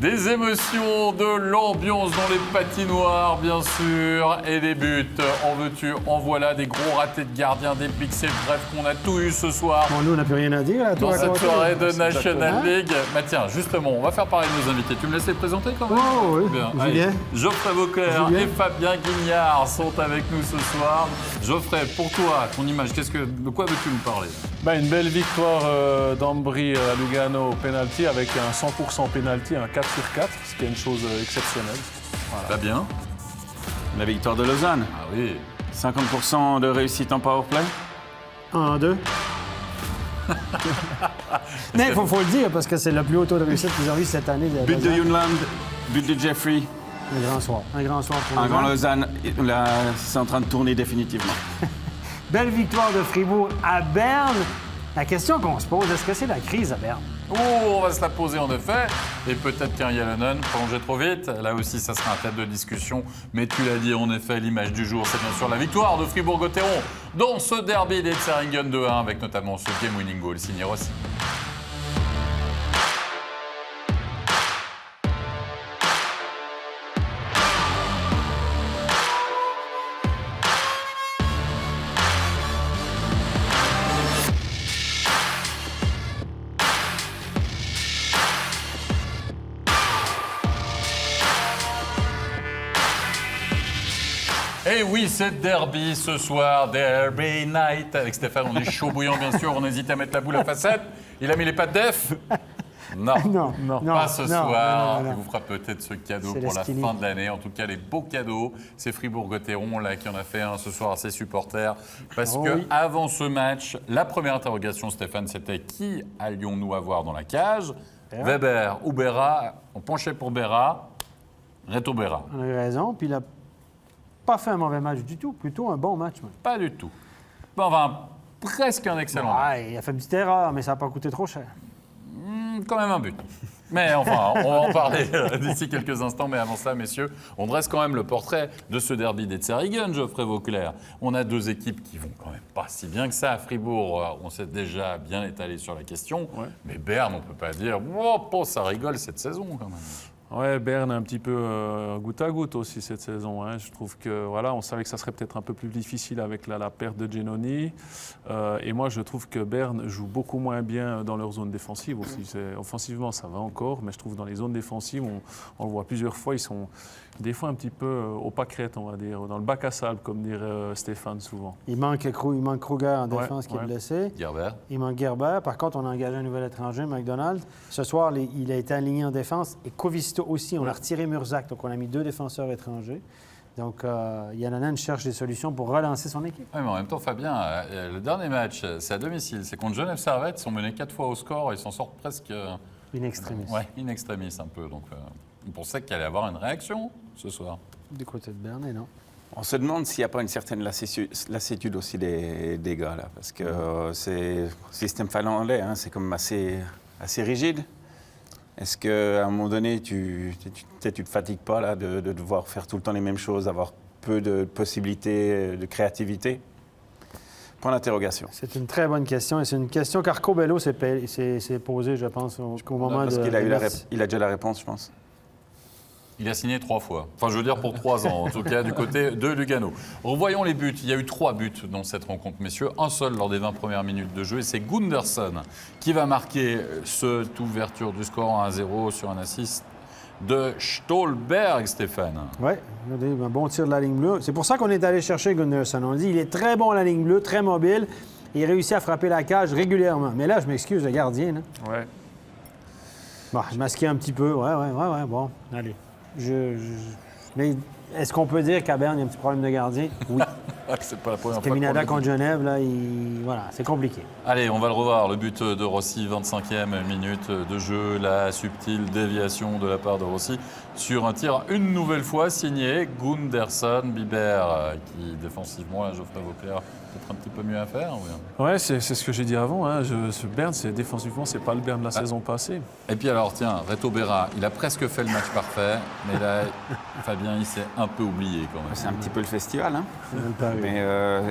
Des émotions, de l'ambiance dans les patinoires, bien sûr, et des buts. En veux-tu, en voilà, des gros ratés de gardiens, des pixels, bref, qu'on a tout eu ce soir. Bon, nous, on n'a plus rien à dire. Là, Dans cette soirée de National Hein? League. Bah tiens, justement, on va faire pareil de nos invités. Tu me laisses les présenter quand même? Oh oui, Bien. Julien. Allez, Geoffrey Vauclair Julien. et Fabien Guignard sont avec nous ce soir. Geoffrey, pour toi, ton image, de quoi veux-tu nous parler? Une belle victoire d'Ambry à Lugano au penalty avec un 100% penalty, un 4 sur 4, ce qui est une chose exceptionnelle. Fabien? La victoire de Lausanne. Ah oui. 50% de réussite en powerplay. 1-2. Mais il faut le dire, parce que c'est le plus haut taux de réussite qu'ils ont eu cette année. But de Junland, but de Jeffrey. Un grand soir. Un grand soir pour Un grand Lausanne. Lausanne. Là, c'est en train de tourner définitivement. Belle victoire de Fribourg à Berne. La question qu'on se pose, est-ce que c'est la crise à Berne? Oh, on va se la poser en effet. Et peut-être qu'un Yalonen prolongé trop vite. Là aussi, ça sera un thème de discussion. Mais tu l'as dit, en effet, l'image du jour, c'est bien sûr la victoire de Fribourg-Gotteron dans ce derby des Zeringen 2-1, avec notamment ce game-winning goal signé Rossi. Et oui, c'est derby ce soir, Derby Night. Avec Stéphane, on est chaud bouillant, bien sûr. On hésite à mettre la boule à facette. Il a mis les pattes def. Non, Non, pas ce soir. non. Il vous fera peut-être ce cadeau C'est pour le la skinny. fin de l'année. En tout cas, les beaux cadeaux. C'est Fribourg-Gotteron là qui en a fait un ce soir à ses supporters. Parce Oh que oui. avant ce match, la première interrogation, Stéphane, c'était qui allions-nous avoir dans la cage? Weber ou Berra? On penchait pour Berra. Reto Berra. On a eu raison. Puis il n'a pas fait un mauvais match du tout. Plutôt un bon match. Même. Pas du tout. Bon, enfin, presque un excellent match. Ouais, il a fait une petite erreur, mais ça n'a pas coûté trop cher. Quand même un but. Mais enfin, on va en parler d'ici quelques instants. Mais avant ça, messieurs, on dresse quand même le portrait de ce derby des Zeringen, Geoffrey Vauclair. On a deux équipes qui vont quand même pas si bien que ça. À Fribourg, on s'est déjà bien étalé sur la question. Ouais. Mais Berne, on ne peut pas dire « Oh, ça rigole cette saison quand même ». Ouais, Berne un petit peu goutte à goutte aussi cette saison. Hein. Je trouve que voilà, on savait que ça serait peut-être un peu plus difficile avec la perte de Genoni. Et moi, je trouve que Berne joue beaucoup moins bien dans leur zone défensive aussi. Offensivement, ça va encore, mais je trouve dans les zones défensives, on le voit plusieurs fois, ils sont des fois un petit peu au pâquerette, on va dire, dans le bac à sable, comme dirait Stéphane souvent. Il manque Kruger en Ouais, défense qui est ouais. blessé. Gerber. Il manque Gerber. Par contre, on a engagé un nouvel étranger, McDonald. Ce soir, il a été aligné en défense. Et Kovisto aussi. On a retiré Murzak. Donc, on a mis 2 défenseurs étrangers. Donc, Yalonen cherche des solutions pour relancer son équipe. Oui, mais en même temps, Fabien, le dernier match, c'est à domicile. C'est contre Genève Servette. Ils sont menés 4 fois au score et ils s'en sortent presque... Une extrémiste. Ouais, in extremis un peu. Donc, on pensait qu'il allait y avoir une réaction ce soir. Du côté de Berne, non. On se demande s'il n'y a pas une certaine lassitude aussi des gars, là. Parce que c'est le système finlandais, hein, c'est comme assez rigide. Est-ce qu'à un moment donné, tu te fatigues pas là, de devoir faire tout le temps les mêmes choses, avoir peu de possibilités de créativité? Point d'interrogation. C'est une très bonne question. Et c'est une question qu'Arco Bello s'est posée, je pense, au moment Parce de... qu'il a il a déjà la réponse, je pense. Il a signé 3 fois. Enfin, je veux dire pour 3 ans, en tout cas, du côté de Lugano. Revoyons les buts. Il y a eu 3 buts dans cette rencontre, messieurs. Un seul lors des 20 premières minutes de jeu. Et c'est Gunderson qui va marquer cette ouverture du score 1-0 sur un assist de Stolberg, Stéphane. Oui, un bon tir de la ligne bleue. C'est pour ça qu'on est allé chercher Gunderson. On dit il est très bon à la ligne bleue, très mobile. Et il réussit à frapper la cage régulièrement. Mais là, je m'excuse, le gardien. Là. Ouais. Bon, masqué un petit peu. Ouais, bon. Allez. Mais est-ce qu'on peut dire qu'à Berne, il y a un petit problème de gardien? Oui. C'est pas la première fois. Caminada qu'on le contre Genève, là, voilà, c'est compliqué. Allez, on va le revoir. Le but de Rossi, 25e minute de jeu. La subtile déviation de la part de Rossi sur un tir une nouvelle fois signé Gunderson. Biber qui défensivement, là, Geoffrey Vauclair, peut-être un petit peu mieux à faire. Oui. Ouais, c'est ce que j'ai dit avant. Hein. Ce Berne, défensivement, c'est pas le Berne de la saison passée. Et puis alors, tiens, Reto Berra, il a presque fait le match parfait, mais là, Fabien, il s'est un peu oublié quand même. C'est un petit peu le festival, hein. C'est le pari. Mais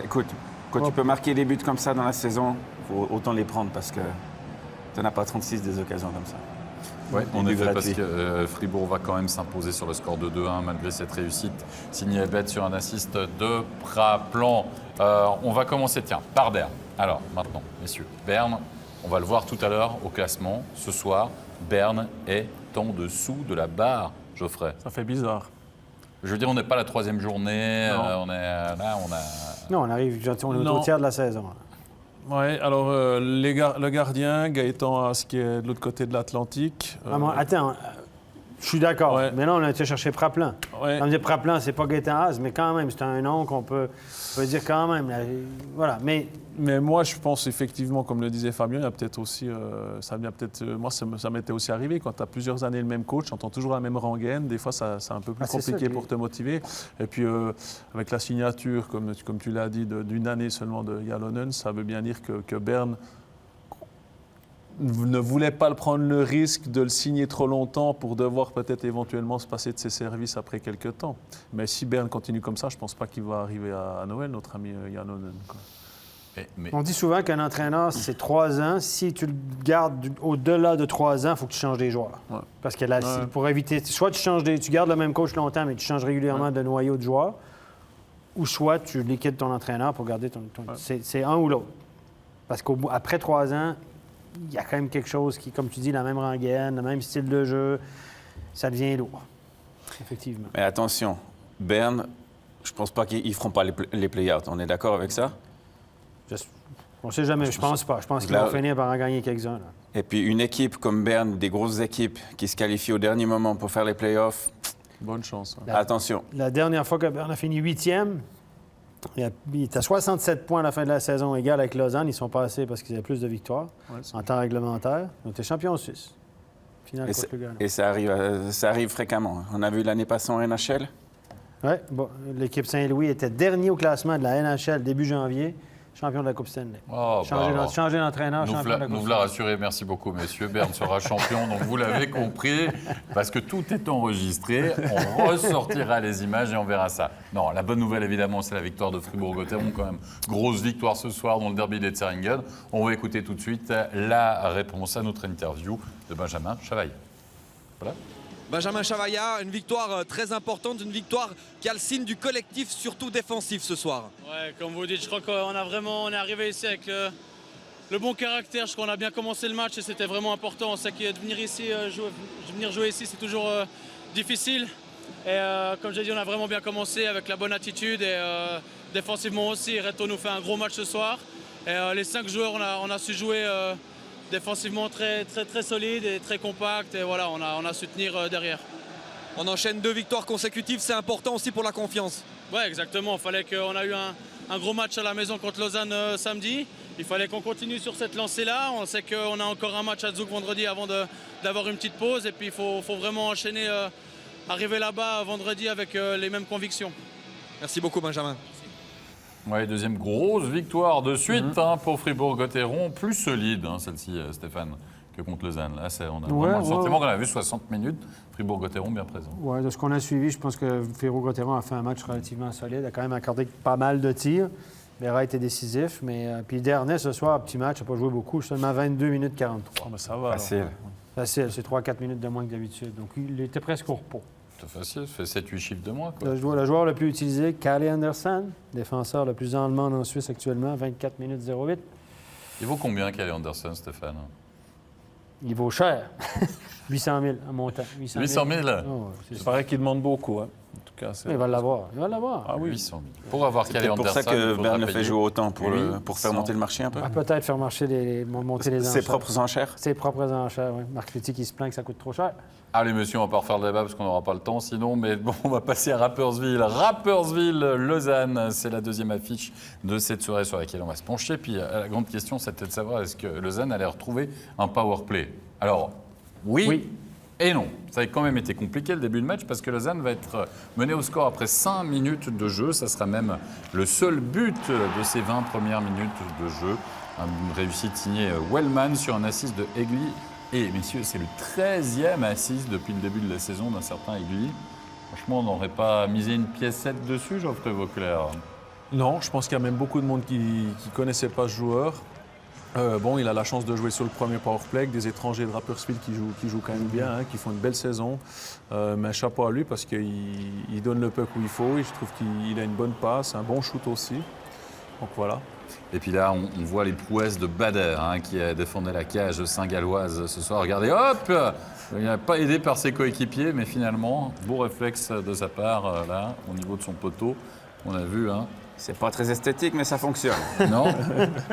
écoute, quand tu peux marquer des buts comme ça dans la saison, il faut autant les prendre parce que tu n'en as pas 36 des occasions comme ça. Oui, en du effet, parce gratuit. que Fribourg va quand même s'imposer sur le score de 2-1 malgré cette réussite. Signé Ebet sur un assist de Praplan. On va commencer, tiens, par Berne. Alors, maintenant, messieurs, Berne, on va le voir tout à l'heure au classement. Ce soir, Berne est en dessous de la barre, Geoffrey. Ça fait bizarre. Je veux dire, on n'est pas à la 3e journée. Non. On est là, on a. Non, on arrive, on est Non. au tiers de la saison. Oui, alors le gardien, Gaëtan Haas, qui est de l'autre côté de l'Atlantique. Attends, je suis d'accord. Ouais. Mais là, on a été chercher Praplan. Ouais. On dit Praplan, c'est pas Gaëtan Haas, mais quand même, c'est un nom qu'on peut dire quand même. Là, voilà, mais Mais moi, je pense effectivement, comme le disait Fabien, il y a peut-être aussi, moi, ça m'était aussi arrivé quand tu as plusieurs années le même coach, tu entends toujours la même rengaine, des fois, c'est un peu plus c'est compliqué ça, pour te motiver. Et puis, avec la signature, comme tu l'as dit, d'une année seulement de Jalonen, ça veut bien dire que Berne ne voulait pas prendre le risque de le signer trop longtemps pour devoir peut-être éventuellement se passer de ses services après quelques temps. Mais si Berne continue comme ça, je ne pense pas qu'il va arriver à Noël, notre ami Jalonen, quoi. on dit souvent qu'un entraîneur, c'est 3 ans. Si tu le gardes au-delà de 3 ans, il faut que tu changes des joueurs. Ouais. Parce que là, Ouais. pour éviter, soit tu gardes le même coach longtemps, mais tu changes régulièrement de noyau de joueurs, ou soit tu liquides ton entraîneur pour garder ton. C'est un ou l'autre. Parce qu'après 3 ans, il y a quand même quelque chose qui, comme tu dis, la même rengaine, le même style de jeu, ça devient lourd. Effectivement. Mais attention, Berne, je pense pas qu'ils feront pas les play-outs. On est d'accord avec ça? On ne sait jamais, je pense pas. Je pense qu'ils Là- vont finir par en gagner quelques-uns. Là. Et puis une équipe comme Berne, des grosses équipes qui se qualifient au dernier moment pour faire les playoffs, Bonne chance. Ouais. Là- attention. La dernière fois que Berne a fini 8e, il était à 67 points à la fin de la saison, égal avec Lausanne. Ils sont passés parce qu'ils avaient plus de victoires Ouais, c'est- en temps réglementaire. Ils ont été champions suisses. Finale Et contre Lugano. Et ça arrive fréquemment. On a vu l'année passée en NHL. Ouais, bon, l'équipe Saint-Louis était dernier au classement de la NHL début janvier, champion de la Coupe Stanley. Oh, bah, Changer d'entraîneur, champion de la Coupe nous Stanley. l'a rassuré, merci beaucoup, messieurs. Berne sera champion, donc vous l'avez compris, parce que tout est enregistré. On ressortira les images et on verra ça. Non, la bonne nouvelle, évidemment, c'est la victoire de Fribourg-Gotteron, quand même. Grosse victoire ce soir dans le derby des Zeringen. On va écouter tout de suite la réponse à notre interview de Benjamin Chavaille. Voilà. Benjamin Chavaillard, une victoire très importante, une victoire qui a le signe du collectif, surtout défensif ce soir. Ouais, comme vous dites, je crois on est arrivé ici avec le bon caractère. Je crois qu'on a bien commencé le match et c'était vraiment important. On sait que de venir ici, venir jouer ici, c'est toujours difficile. Et comme j'ai dit, on a vraiment bien commencé avec la bonne attitude et défensivement aussi. Reto nous fait un gros match ce soir. Et les 5 joueurs, on a su jouer défensivement très solide et très compact. Et voilà, on a su tenir derrière. On enchaîne 2 victoires consécutives, c'est important aussi pour la confiance. Ouais, exactement. On a eu un gros match à la maison contre Lausanne samedi. Il fallait qu'on continue sur cette lancée-là. On sait qu'on a encore un match à Zug vendredi avant d'avoir une petite pause. Et puis il faut vraiment enchaîner, arriver là-bas vendredi avec les mêmes convictions. Merci beaucoup Benjamin. Ouais, deuxième grosse victoire de suite pour Fribourg-Gotteron. Plus solide, hein, celle-ci, Stéphane, que contre Lausanne. Là, on a vraiment le sentiment qu'on a vu 60 minutes. Fribourg-Gotteron bien présent. Ouais, de ce qu'on a suivi, je pense que Fribourg-Gotteron a fait un match relativement solide, a quand même accordé pas mal de tirs. Béra était décisif, mais puis Dernay, ce soir, petit match, n'a pas joué beaucoup, seulement 22 minutes 43. Ah, ben ça va. Facile. alors. Facile, c'est 3-4 minutes de moins que d'habitude. Donc, il était presque au repos. C'est facile, ça fait 7-8 chiffres de moins, quoi. Le joueur le plus utilisé, Kalle Anderson, défenseur le plus en demande en Suisse actuellement, 24 minutes 08. Il vaut combien, Kalle Anderson, Stéphane? Il vaut cher. 800 000 en montant. 800 000? Oh, ouais, c'est Il ça. paraît qu'il demande beaucoup. Hein. En tout cas, c'est... Il va l'avoir. Il va l'avoir. Ah oui. 800 000. Pour avoir C'est Kalle peut-être pour Anderson, ça que il faudra Berne le fait payer jouer autant, pour faire 800. monter le marché un peu. Ah, peut-être faire monter les enchères. Ses propres enchères. Ses propres enchères, oui. Marc Lutti qui se plaint que ça coûte trop cher. Allez, monsieur, on va pas refaire le débat parce qu'on n'aura pas le temps sinon. Mais bon, on va passer à Rapperswil. Rapperswil-Lausanne, c'est la deuxième affiche de cette soirée sur laquelle on va se pencher. Puis la grande question, c'était de savoir est-ce que Lausanne allait retrouver un power play. Alors, oui. Et non, ça a quand même été compliqué le début de match parce que Lausanne va être menée au score après 5 minutes de jeu. Ça sera même le seul but de ces 20 premières minutes de jeu. Une réussite signée Wellman sur un assist de Egli. Et messieurs, c'est le 13e assist depuis le début de la saison d'un certain Egli. Franchement, on n'aurait pas misé une piècette dessus, Geoffrey Vauclair. Non, je pense qu'il y a même beaucoup de monde qui ne connaissait pas ce joueur. Bon, il a la chance de jouer sur le premier powerplay avec des étrangers de Rapperswil qui jouent quand même bien, hein, qui font une belle saison. Mais chapeau à lui parce qu'il donne le puck où il faut. Et je trouve qu'il a une bonne passe, un bon shoot aussi. Donc voilà. Et puis là, on voit les prouesses de Bader, hein, qui a défendu la cage saint-galloise ce soir. Regardez, hop, il n'a pas aidé par ses coéquipiers, mais finalement, beau réflexe de sa part, là, au niveau de son poteau. On a vu, hein. C'est pas très esthétique, mais ça fonctionne. Non,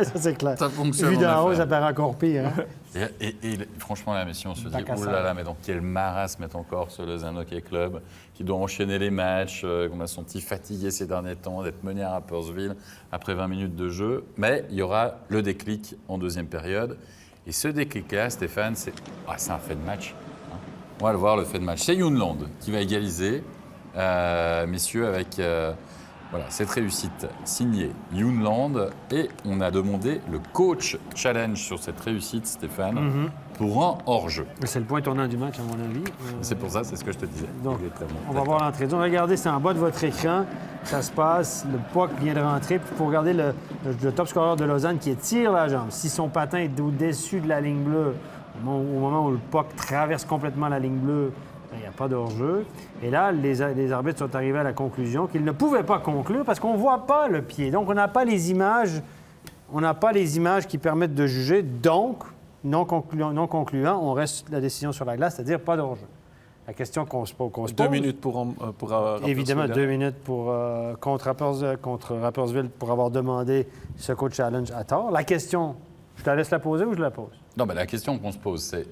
Ça, c'est clair. ça fonctionne. Vu en d'en haut, affaires. ça paraît encore pire. Hein? Et franchement, la mission, on se dit, Bac à oh là là, mais dans quel marasme est encore ce Lausanne Hockey Club, qui doit enchaîner les matchs, qu'on a senti fatigué ces derniers temps, d'être mené à Rapperswil après 20 minutes de jeu. Mais il y aura le déclic en deuxième période. Et ce déclic-là, Stéphane, c'est un fait de match. Hein. On va le voir, le fait de match. C'est Younland qui va égaliser, messieurs, avec... Voilà, cette réussite signée Younland. Et on a demandé le coach challenge sur cette réussite, Stéphane, pour un hors-jeu. C'est le point tournant du match, à mon avis. C'est pour ça, c'est ce que je te disais. Donc, Exactement. on va voir l'entrée. Donc, regardez, c'est en bas de votre écran. Ça se passe. Le puck vient de rentrer. Puis, il faut regarder le top scorer de Lausanne qui étire la jambe. Si son patin est au-dessus de la ligne bleue, au moment où le puck traverse complètement la ligne bleue, il n'y a pas d'hors-jeu. Et là, les arbitres sont arrivés à la conclusion qu'ils ne pouvaient pas conclure parce qu'on ne voit pas le pied. Donc, on n'a pas les images. On n'a pas les images qui permettent de juger. Donc, non concluant, on reste la décision sur la glace, c'est-à-dire pas d'hors-jeu. La question qu'on se pose... 2 minutes pour Évidemment, Rapperswil. 2 minutes contre Rapperswil pour avoir demandé ce coach challenge à tort. La question, je te laisse la poser ou je la pose? Non, mais la question qu'on se pose, c'est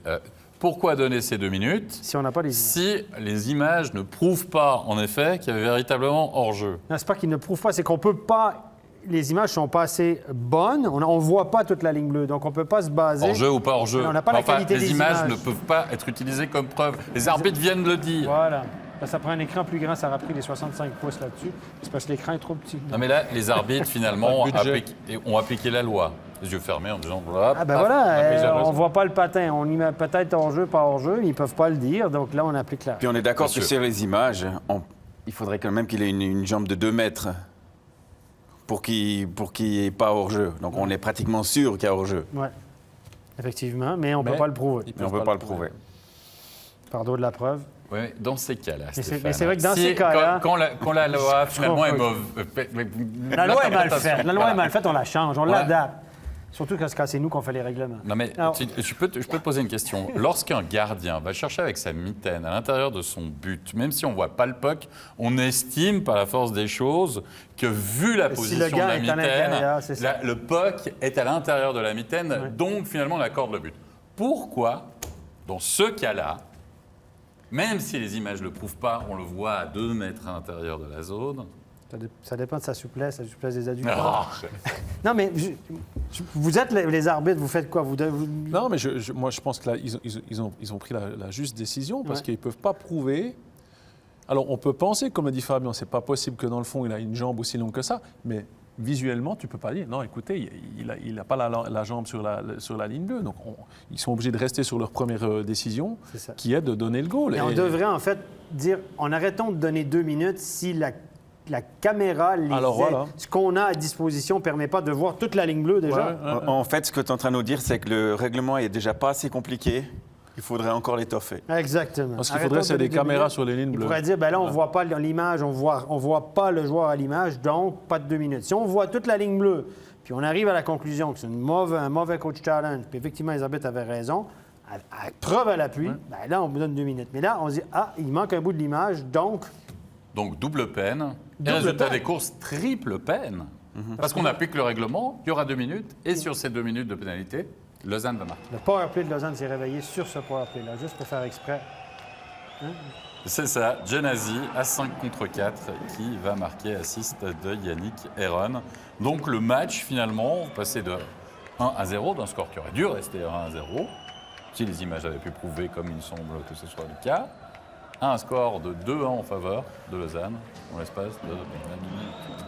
pourquoi donner ces 2 minutes Si on n'a pas les images. si les images ne prouvent pas, en effet, qu'il y avait véritablement hors-jeu? Non, c'est pas qu'ils ne prouvent pas, c'est qu'on peut pas... Les images sont pas assez bonnes. On ne voit pas toute la ligne bleue, donc on ne peut pas se baser... Hors-jeu ou pas hors-jeu? On n'a pas la qualité les des images images. ne peuvent pas être utilisées comme preuve. Les arbitres viennent de le dire. Voilà. Ça prend un écran plus grand, ça aura pris les 65 pouces là-dessus. C'est parce que l'écran est trop petit. Non, mais là, les arbitres, finalement, Pas de budget. ont appliqué la loi. Les yeux fermés en disant... Voilà, Ah ben paf, voilà, on ne voit pas le patin. On y met peut-être hors-jeu, pas hors-jeu. Ils ne peuvent pas le dire, donc là, on applique la... Puis on est d'accord Bien que sûr. sur les images, il faudrait quand même qu'il ait une jambe de 2 mètres pour qu'il n'y ait pas hors-jeu. Donc on est pratiquement sûr qu'il y a hors-jeu. Oui, effectivement, mais on ne peut Mais- pas le prouver. Ils Mais on ne peuvent peut pas le prouver. Par d'autre de la preuve. Oui, dans ces cas-là, c'est- Stéphane, mais c'est vrai que dans si- ces cas-là- Quand la loi, finalement, est comprends. mauvaise... La loi est mal faite. La loi Voilà. est mal faite, on la change, on Voilà. l'adapte. Surtout quand c'est nous qu'on fait les règlements. Non mais Alors- je peux te poser une question. Lorsqu'un gardien va chercher avec sa mitaine à l'intérieur de son but, même si on ne voit pas le puck, on estime par la force des choses que vu la Si position le gars de la est à l'intérieur, mitaine, c'est ça. le puck est à l'intérieur de la mitaine, donc finalement on accorde le but. Pourquoi, dans ce cas-là, même si les images ne le prouvent pas, on le voit à 2 mètres à l'intérieur de la zone. Ça dépend de sa souplesse, la souplesse des adultes. Oh, Non, mais vous êtes les arbitres, vous faites quoi? Non, mais moi, je pense que là, ils ont pris la juste décision parce Ouais. qu'ils ne peuvent pas prouver. Alors, on peut penser, comme a dit Fabien, c'est pas possible que dans le fond, il a une jambe aussi longue que ça, mais visuellement, tu peux pas dire, non, écoutez, il n'a pas la jambe sur la ligne bleue. Donc, ils sont obligés de rester sur leur première décision, C'est ça. qui est de donner le goal. Mais on Et- devrait en fait dire, en arrêtons de donner 2 minutes si la caméra, Alors, voilà. ce qu'on a à disposition ne permet pas de voir toute la ligne bleue déjà. Ouais, ouais. En fait, ce que tu es en train de nous dire, c'est que le règlement est déjà pas assez compliqué. Il faudrait encore l'étoffer. Exactement. Parce qu'il Arrêtons faudrait, de c'est donner des 2 caméras minutes. sur les lignes Il bleues. pourrait dire, ben là, on ne voit pas l'image, on voit pas le joueur à l'image, donc pas de 2 minutes. Si on voit toute la ligne bleue, puis on arrive à la conclusion que c'est un mauvais coach challenge, puis effectivement, les arbitres avaient raison, à preuve à l'appui, ben là, on vous donne 2 minutes. Mais là, on se dit, il manque un bout de l'image, donc... Donc double peine. Et Double résultat peine. des courses, triple peine. Parce qu'on applique le règlement, il y aura 2 minutes, et sur ces 2 minutes de pénalité, Lausanne va marquer. Le powerplay de Lausanne s'est réveillé sur ce powerplay-là, juste pour faire exprès. C'est ça, Genazi à 5 contre 4 qui va marquer assist de Yannick Heron. Donc le match finalement passé de 1-0 d'un score qui aurait dû rester 1-0 si les images avaient pu prouver comme il semble que ce soit le cas, à un score de 2-1 en faveur de Lausanne en l'espace de 20 minutes.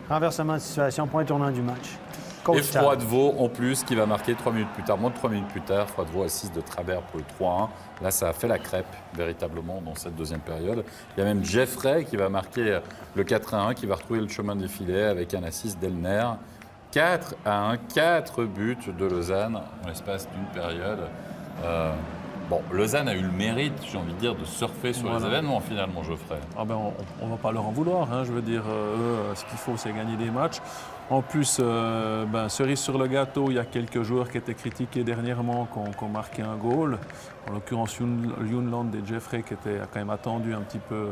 Renversement de situation, point tournant du match. Et Coach challenge. Froidevaux en plus qui va marquer 3 minutes plus tard, moins de 3 minutes plus tard, Froidevaux assiste de travers pour le 3-1. Là, ça a fait la crêpe véritablement dans cette deuxième période. Il y a même Jeffrey qui va marquer le 4-1, qui va retrouver le chemin des filets avec un assist d'Elner. 4 buts de Lausanne en l'espace d'une période. Bon, Lausanne a eu le mérite, j'ai envie de dire, de surfer sur les événements finalement, Geoffrey. Ah ben, on ne va pas leur en vouloir. Hein. Je veux dire, eux, ce qu'il faut, c'est gagner des matchs. En plus, cerise sur le gâteau, il y a quelques joueurs qui étaient critiqués dernièrement, qui ont marqué un goal. En l'occurrence, Junland et Jeffrey, qui étaient quand même attendus un petit peu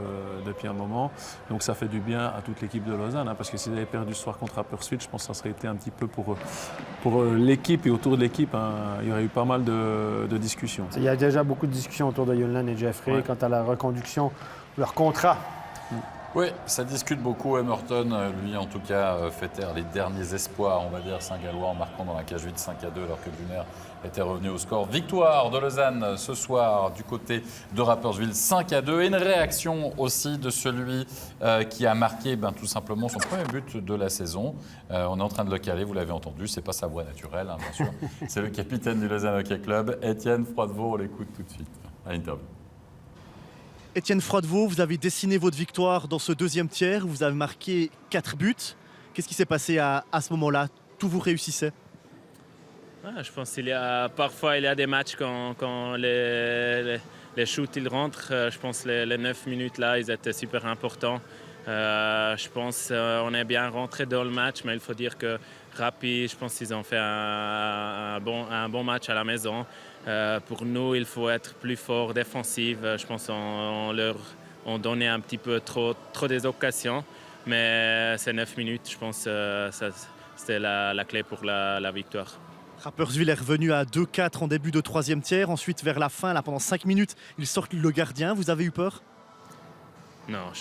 depuis un moment. Donc ça fait du bien à toute l'équipe de Lausanne, hein, parce que s'ils avaient perdu ce soir contre Rapperswil, je pense que ça serait été un petit peu pour l'équipe et autour de l'équipe. Hein, il y aurait eu pas mal de discussions. Il y a déjà beaucoup de discussions autour de Junland et Jeffrey quant à la reconduction de leur contrat. Oui, ça discute beaucoup. Emerton, lui, en tout cas, fait taire les derniers espoirs, on va dire, Saint-Gallois, en marquant dans la cage vide 5-2, alors que Brunner était revenu au score. Victoire de Lausanne ce soir du côté de Rapperswil, 5-2. Et une réaction aussi de celui qui a marqué tout simplement son premier but de la saison. On est en train de le caler, vous l'avez entendu, c'est pas sa voix naturelle, hein, bien sûr. C'est le capitaine du Lausanne Hockey Club, Étienne Froidevaux. On l'écoute tout de suite à l'interview. Étienne Froidevaux, vous avez dessiné votre victoire dans ce deuxième tiers, vous avez marqué 4 buts. Qu'est-ce qui s'est passé à ce moment-là? Tout vous réussissait? Je pense qu'il y a parfois des matchs quand les shoots ils rentrent. Je pense que les 9 minutes là, ils étaient super importants. Je pense qu'on est bien rentré dans le match, mais il faut dire que Rappi, je pense qu'ils ont fait un bon match à la maison. Pour nous, il faut être plus fort défensif. Je pense qu'on leur a donné un petit peu trop des occasions. Mais ces 9 minutes, je pense que c'était la clé pour la victoire. Rapperswil est revenu à 2-4 en début de troisième tiers. Ensuite, vers la fin, là, pendant 5 minutes, ils sortent le gardien. Vous avez eu peur? Non,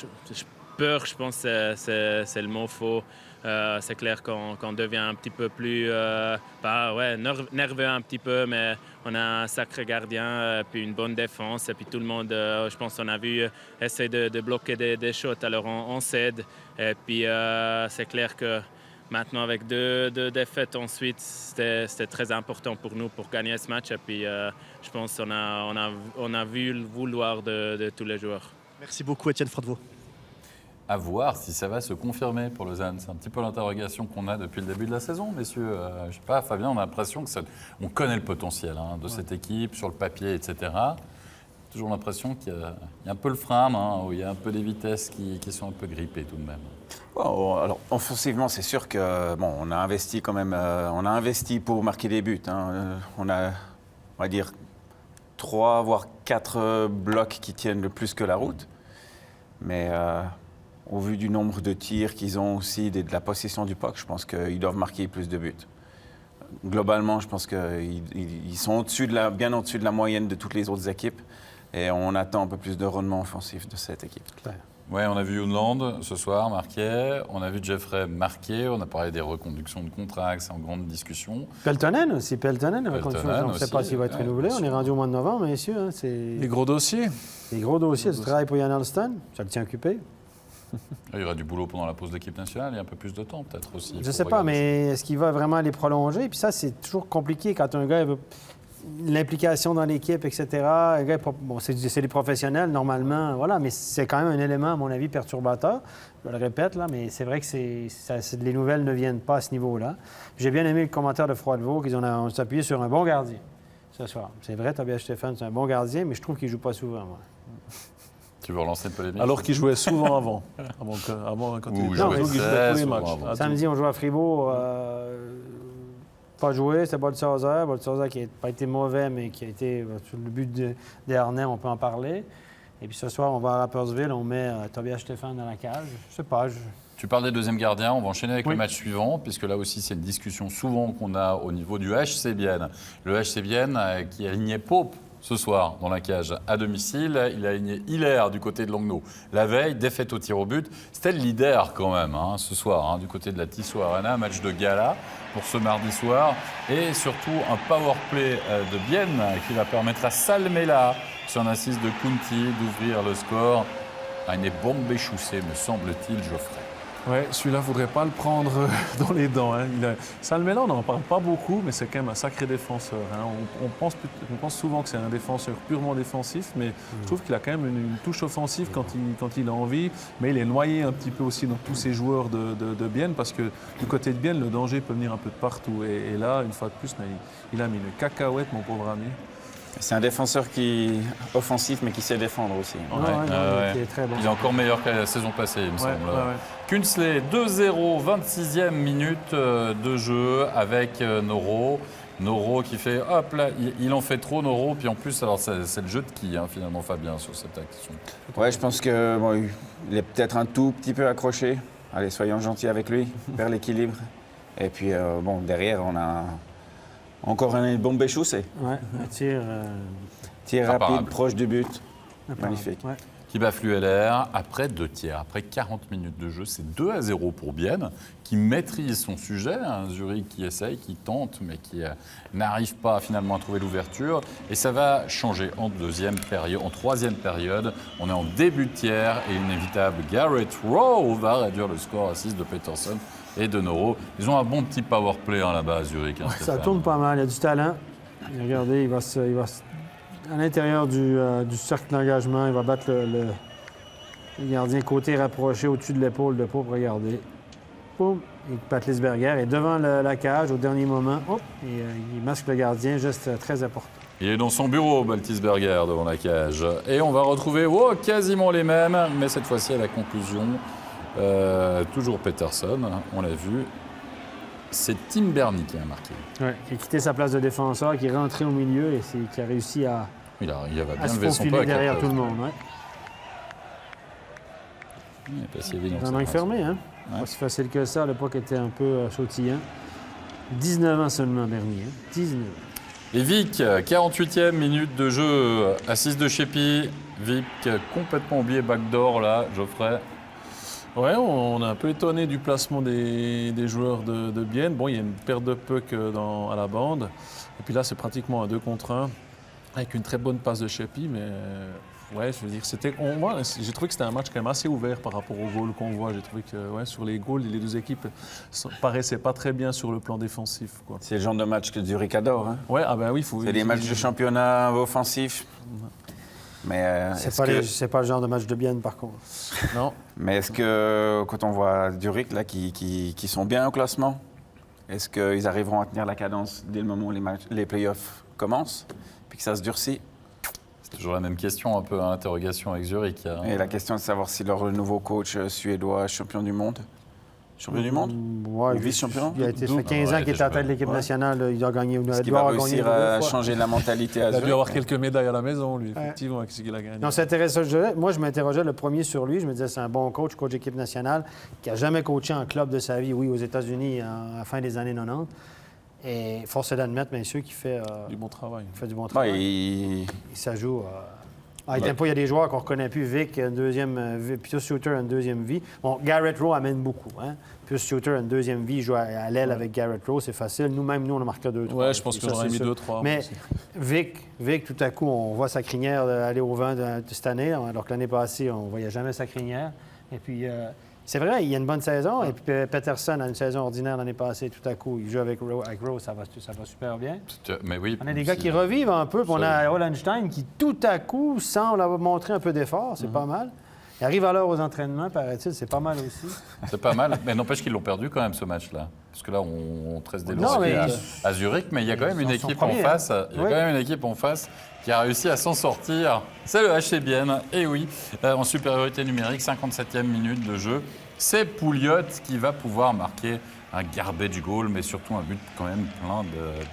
peur, je pense que c'est le mot faux. C'est clair qu'on devient un petit peu plus nerveux un petit peu, mais on a un sacré gardien, puis une bonne défense, et puis tout le monde, je pense qu'on a vu essayer de bloquer des shots, alors on cède. Et puis c'est clair que maintenant avec deux défaites ensuite, c'était très important pour nous pour gagner ce match, et puis je pense qu'on a vu le vouloir de tous les joueurs. Merci beaucoup Étienne Froidevaux. À voir si ça va se confirmer pour Lausanne. C'est un petit peu l'interrogation qu'on a depuis le début de la saison, messieurs. Je ne sais pas, Fabien, on a l'impression on connaît le potentiel de cette équipe, sur le papier, etc. Toujours l'impression qu'il y a un peu le frein, où il y a un peu des vitesses qui sont un peu grippées tout de même. Bon, alors, offensivement, c'est sûr que on a investi quand même. On a investi pour marquer des buts. On va dire, 3 voire 4 blocs qui tiennent le plus que la route. Mais au vu du nombre de tirs qu'ils ont aussi, de la possession du puck, je pense qu'ils doivent marquer plus de buts. Globalement, je pense qu'ils sont bien au-dessus de la moyenne de toutes les autres équipes. Et on attend un peu plus de rendement offensif de cette équipe. Oui, on a vu Junland ce soir marquer, on a vu Jeffrey marquer, on a parlé des reconductions de contrats, c'est en grande discussion. Peltonen aussi, on ne sait pas s'il va être renouvelé. On est rendu au mois de novembre, messieurs. Les gros dossiers. Les gros dossiers, du travail pour Yann Alston, ça le tient occupé. Il y aura du boulot pendant la pause d'équipe nationale, il y a un peu plus de temps peut-être aussi. Je ne sais pas, mais est-ce qu'il va vraiment les prolonger? Puis ça, c'est toujours compliqué quand un gars veut l'implication dans l'équipe, etc. C'est des professionnels, normalement, voilà, mais c'est quand même un élément, à mon avis, perturbateur. Je le répète, là, mais c'est vrai que les nouvelles ne viennent pas à ce niveau-là. J'ai bien aimé le commentaire de Froidevaux, qu'ils ont appuyé sur un bon gardien ce soir. C'est vrai, Tobias Stéphane, c'est un bon gardien, mais je trouve qu'il ne joue pas souvent, moi. Tu veux relancer une polémique? Alors qu'il jouait souvent avant quand il jouait tous les matchs. Samedi, on jouait à Fribourg. Pas joué, c'est Boltzhauser. Boltzhauser qui n'a pas été mauvais, mais qui a été sur le but des Harnais, on peut en parler. Et puis ce soir, on va à Rapperswil, on met Tobias Stéphane dans la cage. Je sais pas. Tu parles des deuxièmes gardiens, on va enchaîner avec le match suivant, puisque là aussi c'est une discussion souvent qu'on a au niveau du HC Vienne. Le HC Vienne qui a aligné Pope ce soir dans la cage à domicile. Il a aligné Hilaire du côté de Langnau. La veille, défaite au tir au but. C'était le leader quand même ce soir, du côté de la Tissot Arena. Match de gala pour ce mardi soir. Et surtout un power play de Bienne qui va permettre à Salmela, sur un assist de Kunti, d'ouvrir le score. Une bombe échoussée, me semble-t-il, Geoffrey. Ouais, celui-là, il ne faudrait pas le prendre dans les dents. Hein. Salmela, on n'en parle pas beaucoup, mais c'est quand même un sacré défenseur. Hein. On pense souvent que c'est un défenseur purement défensif, mais je trouve qu'il a quand même une touche offensive quand il a envie. Mais il est noyé un petit peu aussi dans tous ces joueurs de Bienne, parce que du côté de Bienne, le danger peut venir un peu de partout. Et là, une fois de plus, il a mis une cacahuète, mon pauvre ami. C'est un défenseur offensif, mais qui sait défendre aussi. Il est très bon. Il est encore meilleur que la saison passée, il me semble. Kunsley, 2-0, 26e minute de jeu avec Noro. Noro qui fait, hop là, il en fait trop Noro. Puis en plus, alors c'est le jeu de qui finalement, Fabien, sur cette action? Ouais, je pense qu'il est peut-être un tout petit peu accroché. Allez, soyons gentils avec lui, vers l'équilibre. Et puis, derrière, on a encore un bon Béchoussé. Ouais, un tir. Tir rapide, proche du but. Magnifique. Ouais. Qui bat Flueller après 2 tiers. Après 40 minutes de jeu, c'est 2-0 pour Bienne, qui maîtrise son sujet. Zurich qui essaye, qui tente, mais qui n'arrive pas finalement à trouver l'ouverture. Et ça va changer en troisième période. On est en début de tiers et l'inévitable Garrett Rowe va réduire le score à 6 de Peterson et de Noro. Ils ont un bon petit power play là-bas à Zurich. Ça tourne pas mal, il y a du talent. Regardez, il va à l'intérieur du cercle d'engagement, il va battre le gardien côté rapproché au-dessus de l'épaule de Pope. Regardez. Boum, il batte Lisberger. Et devant la cage, au dernier moment, il masque le gardien, geste très important. Il est dans son bureau, Baltisberger, devant la cage. Et on va retrouver quasiment les mêmes, mais cette fois-ci à la conclusion. Toujours Peterson, on l'a vu. C'est Tim Bernie qui a marqué. Ouais, qui a quitté sa place de défenseur, qui est rentré au milieu et qui a réussi à Il va bien se lever son faufiler puck. derrière tout le monde. Ouais. Il n'est pas si évident. C'est un angle fermé, hein? Ouais. Pas si facile que ça. Le puck était un peu sautillant. 19 ans seulement, Bernie. Hein? 19. Et Vic, 48e minute de jeu, assise de Sheppy. Vic, complètement oublié backdoor là, Geoffrey. Ouais, on est un peu étonné du placement des joueurs de Bienne. Bon, il y a une perte de puck à la bande. Et puis là, c'est pratiquement un 2 contre 1 avec une très bonne passe de Sheppy. Mais ouais, je veux dire, moi, j'ai trouvé que c'était un match quand même assez ouvert par rapport aux goals qu'on voit. J'ai trouvé que sur les goals, les deux équipes paraissaient pas très bien sur le plan défensif, quoi. C'est le genre de match que Zurich adore. Hein. Ouais, ah ben oui, c'est des matchs de championnat offensif. Mais c'est pas le genre de match de Bienne, par contre. Non. Mais est-ce que, quand on voit Zurich là, qui sont bien au classement, est-ce qu'ils arriveront à tenir la cadence dès le moment où les playoffs commencent, puis que ça se durcit? C'est toujours la même question, un peu à interrogation avec Zurich. Et la question est de savoir si leur nouveau coach suédois, champion du monde, Ouais, vice-champion. Il a été fait 15 ans qu'il est à la tête de l'équipe nationale. Il a gagné. Est-ce qu'il va réussir à changer la mentalité à Il a dû Zurich? avoir quelques médailles à la maison, lui, effectivement, avec ce qu'il a gagné. Non, c'est intéressant. Moi, je m'interrogeais le premier sur lui. Je me disais, c'est un bon coach d'équipe nationale, qui n'a jamais coaché un club de sa vie, oui, aux États-Unis, à la fin des années 90. Et force est d'admettre, bien sûr, qu'il fait du bon travail. Et ça joue. Il y a des joueurs qu'on ne reconnaît plus. Vic, Pius Suter a une deuxième vie. Bon, Garrett Rowe amène beaucoup. Hein? Pius Suter a une deuxième vie. Il joue à l'aile avec Garrett Rowe, c'est facile. Nous, on a marqué 2-3. Ouais, je pense qu'on aurait mis 2-3. Mais Vic, tout à coup, on voit sa crinière aller au vent de cette année, alors que l'année passée, on ne voyait jamais sa crinière. Et puis, c'est vrai, il y a une bonne saison. Et puis, Peterson a une saison ordinaire l'année passée. Tout à coup, il joue avec Rowe, ça va super bien. Mais oui, on a des gars qui revivent un peu. Puis on a Hollenstein qui, tout à coup, semble avoir montré un peu d'effort. C'est pas mal. Il arrive alors aux entraînements, paraît-il. C'est pas mal aussi. C'est pas mal. Mais n'empêche qu'ils l'ont perdu quand même, ce match-là. Parce que là, on tresse des lauriers à Zurich. Mais il y a quand même une équipe en face. Il y a quand même une équipe en face qui a réussi à s'en sortir. C'est le HC Bienne. Et oui, en supériorité numérique, 57e minute de jeu. C'est Pouliot qui va pouvoir marquer un garbage goal, mais surtout un but quand même plein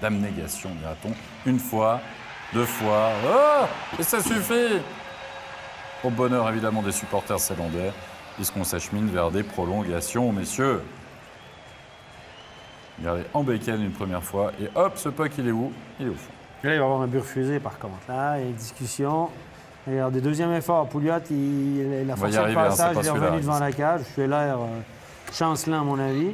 d'abnégation, dira-t-on. Une fois, 2 fois. Oh, et ça suffit! Au bonheur évidemment des supporters zélandais, puisqu'on s'achemine vers des prolongations, messieurs. Regardez, en bacon une première fois, et hop, ce puck, il est où? Il est au fond. Et là, il va y avoir un but refusé, par contre. Là, il y a une discussion. Regardez, deuxième effort. Pouliot, il a forcé le passage, il est revenu devant la cage. Je suis l'air chancelant, à mon avis.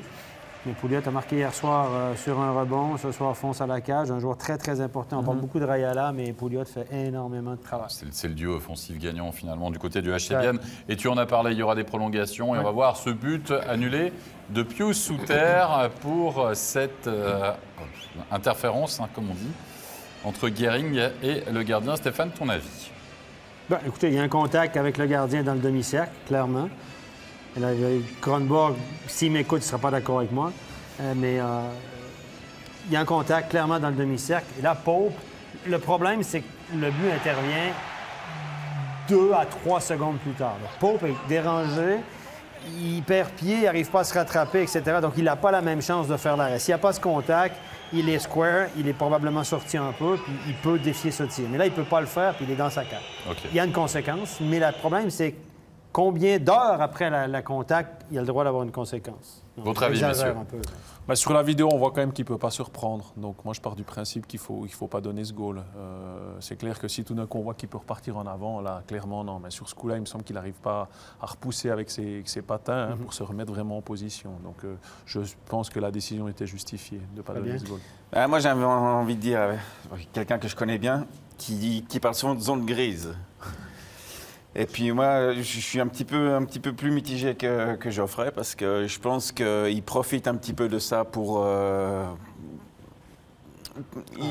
Mais Pouliot a marqué hier soir sur un rebond. Ce soir, fonce à la cage. Un joueur très, très important. On parle beaucoup de Rayala, mais Pouliot fait énormément de travail. C'est le duo offensif gagnant finalement du côté du HC Bienne. Et tu en as parlé, il y aura des prolongations et on va voir ce but annulé de Pius Souter pour cette interférence, comme on dit, entre Gehring et le gardien. Stéphane, ton avis? Ben, écoutez, il y a un contact avec le gardien dans le demi-cercle, clairement. Et là, Kronborg, s'il m'écoute, il ne sera pas d'accord avec moi. Mais il y a un contact clairement dans le demi-cercle. Et là, Pope, le problème, c'est que le but intervient 2 à 3 secondes plus tard. Donc, Pope est dérangé, il perd pied, il n'arrive pas à se rattraper, etc. Donc, il n'a pas la même chance de faire l'arrêt. S'il n'y a pas ce contact, il est square, il est probablement sorti un peu, puis il peut défier ce tir. Mais là, il ne peut pas le faire, puis il est dans sa cage. Okay. Il y a une conséquence, mais le problème, c'est combien d'heures après la contact, il a le droit d'avoir une conséquence. Donc, votre avis, messieurs? un peu. Bah, sur la vidéo, on voit quand même qu'il ne peut pas surprendre. Donc moi, je pars du principe qu'il ne faut pas donner ce goal. C'est clair que si tout d'un coup, on voit qu'il peut repartir en avant, là, clairement, non. Mais sur ce coup-là, il me semble qu'il n'arrive pas à repousser avec ses patins pour se remettre vraiment en position. Donc je pense que la décision était justifiée de ne pas donner ce goal. Moi, j'avais envie de dire, quelqu'un que je connais bien, qui parle souvent de zone grise. Et puis moi, je suis un petit peu plus mitigé que Geoffrey parce que je pense qu'il profite un petit peu de ça pour...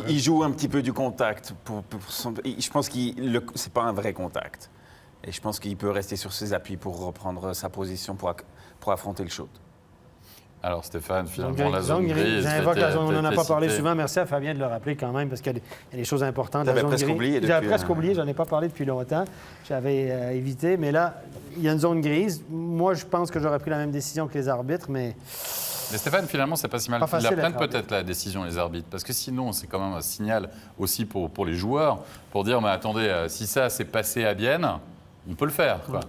il joue un petit peu du contact. Je pense que c'est pas un vrai contact. Et je pense qu'il peut rester sur ses appuis pour reprendre sa position pour affronter le shoot. Alors Stéphane, finalement, la zone grise. grise... On n'en a pas parlé souvent. Merci à Fabien de le rappeler quand même, parce qu'il y a des choses importantes. J'avais presque oublié. J'avais presque oublié, j'en ai pas parlé depuis longtemps. J'avais évité, mais là, il y a une zone grise. Moi, je pense que j'aurais pris la même décision que les arbitres, mais... Mais Stéphane, finalement, c'est pas si mal qu'ils la prennent d'être peut-être la décision, les arbitres. Parce que sinon, c'est quand même un signal aussi pour les joueurs, pour dire, mais attendez, si ça s'est passé à Bienne, on peut le faire, quoi.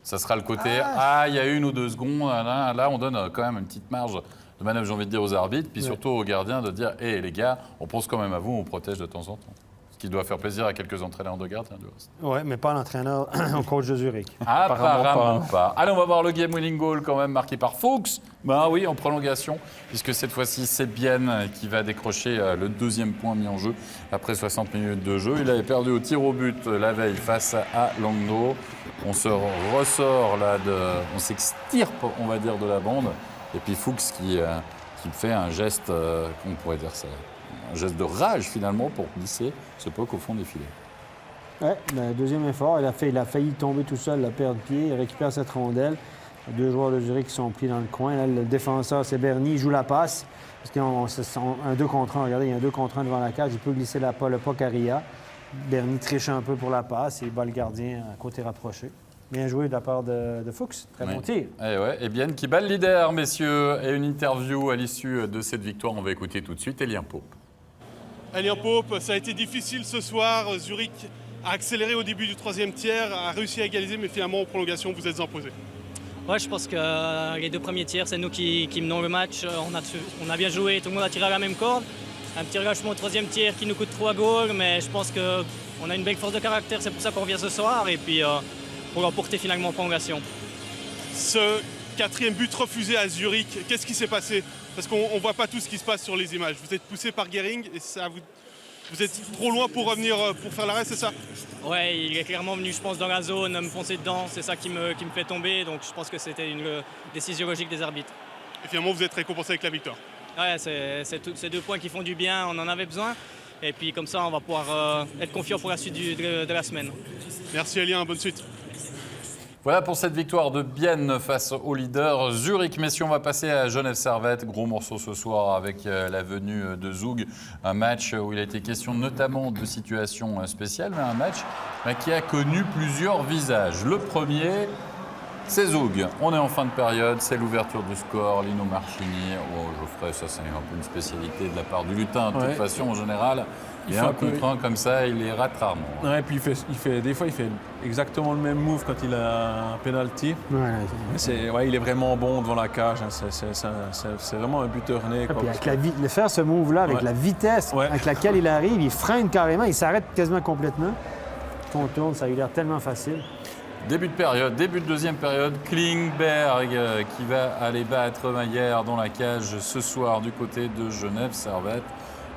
Ça sera le côté, il y a 1 ou 2 secondes, là, on donne quand même une petite marge de manœuvre, j'ai envie de dire, aux arbitres, puis surtout aux gardiens de dire, hé les gars, on pense quand même à vous, on protège de temps en temps. Ce qui doit faire plaisir à quelques entraîneurs de gardiens, du reste. Oui, mais pas l'entraîneur au coach de Zurich. Apparemment pas. Allez, on va voir le game winning goal quand même marqué par Fuchs. Ben oui, en prolongation, puisque cette fois-ci, c'est Bienne qui va décrocher le 2e point mis en jeu après 60 minutes de jeu. Il avait perdu au tir au but la veille face à Langnau. On se ressort là, on s'extirpe, on va dire, de la bande. Et puis Fuchs qui fait un geste, comment on pourrait dire ça, un geste de rage finalement pour glisser ce puck au fond des filets. Oui, le 2e effort, il a failli tomber tout seul, perdre pied, il récupère cette rondelle. 2 joueurs de Zurich qui sont pris dans le coin. Là, le défenseur, c'est Berny, il joue la passe. Parce qu'il y a un 2 contre 1. Regardez, il y a un 2 contre 1 devant la cage. Il peut glisser le puck à Ria. Berny triche un peu pour la passe et il bat le gardien à côté rapproché. Bien joué de la part de Fuchs. Très bon tir. Et Bienne qui bat le leader, messieurs. Et une interview à l'issue de cette victoire. On va écouter tout de suite Elien Pope. Elien Pope, ça a été difficile ce soir. Zurich a accéléré au début du 3e tiers, a réussi à égaliser, mais finalement, en prolongation, vous êtes imposé. Ouais, je pense que les 2 premiers tiers, c'est nous qui menons le match. On a bien joué, tout le monde a tiré à la même corde. Un petit relâchement au 3e tiers qui nous coûte 3 goals, mais je pense qu'on a une belle force de caractère, c'est pour ça qu'on revient ce soir, et puis pour l'emporter finalement en prolongation. Ce 4e but refusé à Zurich, qu'est-ce qui s'est passé? Parce qu'on ne voit pas tout ce qui se passe sur les images. Vous êtes poussé par Gehring et vous êtes trop loin pour revenir pour faire l'arrêt, c'est ça? Ouais, il est clairement venu, je pense, dans la zone, me foncer dedans. C'est ça qui me fait tomber. Donc je pense que c'était une décision logique des arbitres. Et finalement, vous êtes récompensé avec la victoire. Ouais, c'est 2 points qui font du bien. On en avait besoin. Et puis comme ça, on va pouvoir être confiant pour la suite de la semaine. Merci Elien, bonne suite. Voilà pour cette victoire de Bienne face au leader Zurich. Messieurs, on va passer à Genève Servette. Gros morceau ce soir avec la venue de Zug. Un match où il a été question notamment de situations spéciales, mais un match qui a connu plusieurs visages. Le premier, c'est Zug. On est en fin de période, c'est l'ouverture du score. Lino Marchini, Geoffrey, ça c'est un peu une spécialité de la part du lutin. De toute façon, en général, il est un contre un comme ça, il les rate rarement. Ouais, et puis des fois, il fait exactement le même move quand il a un penalty. Il est vraiment bon devant la cage. C'est vraiment un buteur né. De faire ce move-là avec la vitesse avec laquelle il arrive, il freine carrément, il s'arrête quasiment complètement. Contourne, ça a eu l'air tellement facile. Début de deuxième période, Klingberg qui va aller battre Maillère dans la cage ce soir du côté de Genève Servette.